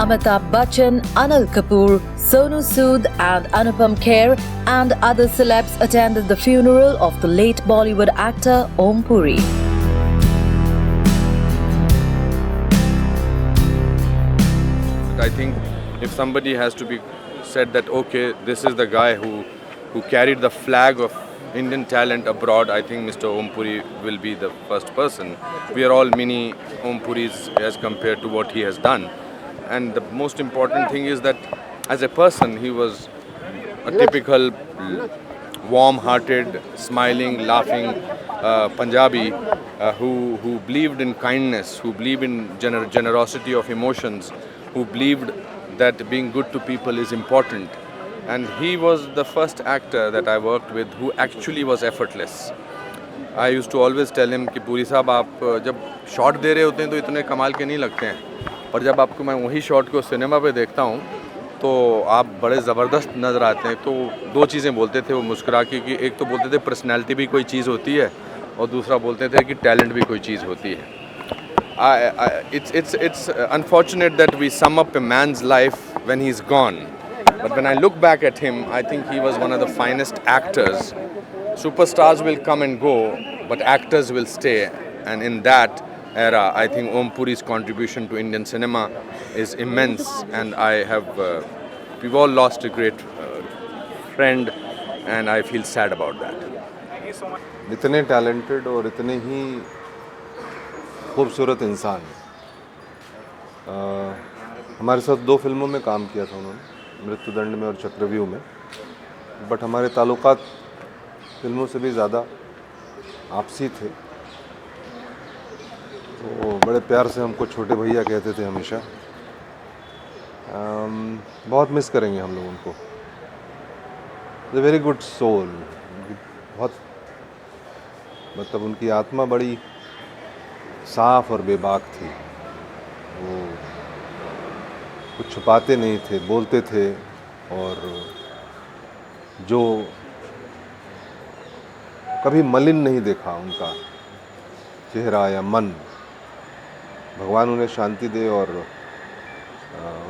Amitabh Bachchan, Anil Kapoor, Sonu Sood and Anupam Kher and other celebs attended the funeral of the late Bollywood actor Om Puri. I think if somebody has to be said that, okay, this is the guy who carried the flag of Indian talent abroad, I think Mr. Om Puri will be the first person. We are all mini Om Puris as compared to what he has done. And the most important thing is that as a person, he was a typical warm-hearted, smiling, laughing Punjabi who believed in kindness, who believed in generosity of emotions, who believed that being good to people is important. And he was the first actor that I worked with who actually was effortless. I used to always tell him कि पूरी साहब आप जब shot दे रहे होते हैं तो इतने कमाल के नहीं लगते हैं, पर जब आपको मैं वही शॉट को सिनेमा पे देखता हूँ तो आप बड़े ज़बरदस्त नज़र आते हैं. तो दो चीज़ें बोलते थे वो मुस्कुरा के कि एक तो बोलते थे पर्सनैलिटी भी कोई चीज़ होती है और दूसरा बोलते थे कि टैलेंट भी कोई चीज़ होती है. It's unfortunate that we sum up a man's life when he's gone. But when I look back at him, I think he was one of the finest actors. Superstars will come and go, but actors will stay. And in that era, I think Om Puri's contribution to Indian cinema is immense. And we've all lost a great friend, and I feel sad about that. Thank you so much. इतने talented और इतने ही खूबसूरत इंसान. हमारे साथ 2 फिल्मों में काम किया था उन्होंने, मृत्युदंड में और चक्रव्यूह में. बट हमारे ताल्लुकात फिल्मों से भी ज़्यादा आपसी थे. तो बड़े प्यार से हमको छोटे भैया कहते थे हमेशा. बहुत मिस करेंगे हम लोग उनको. The very good soul. बहुत मतलब उनकी आत्मा बड़ी साफ और बेबाक थी. वो कुछ छुपाते नहीं थे, बोलते थे. और जो कभी मलिन नहीं देखा उनका चेहरा या मन. भगवान उन्हें शांति दे और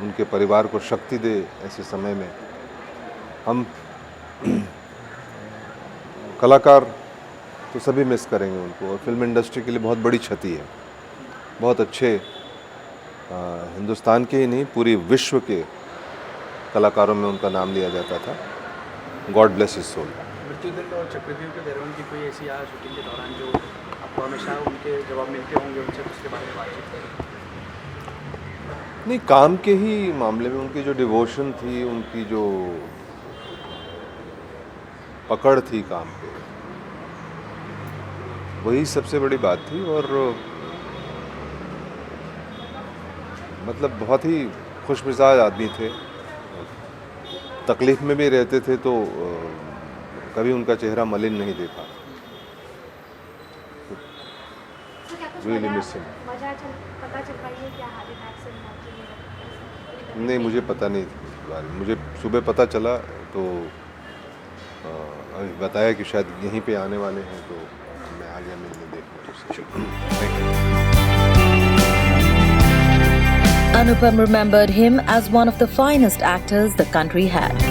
उनके परिवार को शक्ति दे. ऐसे समय में हम कलाकार तो सभी मिस करेंगे उनको. और फिल्म इंडस्ट्री के लिए बहुत बड़ी क्षति है. बहुत अच्छे हिंदुस्तान के ही नहीं पूरी विश्व के कलाकारों में उनका नाम लिया जाता था. God bless his soul. मृत्युदंड और चक्रव्यूह के दौरान की कोई ऐसी याद शूटिंग के दौरान जो आपको हमेशा उनके जवाब मिलते होंगे, उनसे उसके बारे में बातचीत करें? नहीं, काम के ही मामले में उनकी जो डिवोशन थी, उनकी जो पकड़ थी काम पे, वही सबसे बड़ी बात थी. और मतलब बहुत ही खुशमिजाज आदमी थे. तकलीफ़ में भी रहते थे तो कभी उनका चेहरा मलिन नहीं देखा. Really miss him. नहीं, मुझे पता नहीं था. मुझे सुबह पता चला तो अभी बताया कि शायद यहीं पे आने वाले हैं, तो मैं आ गया मिलने देखने. Anupam remembered him as one of the finest actors the country had.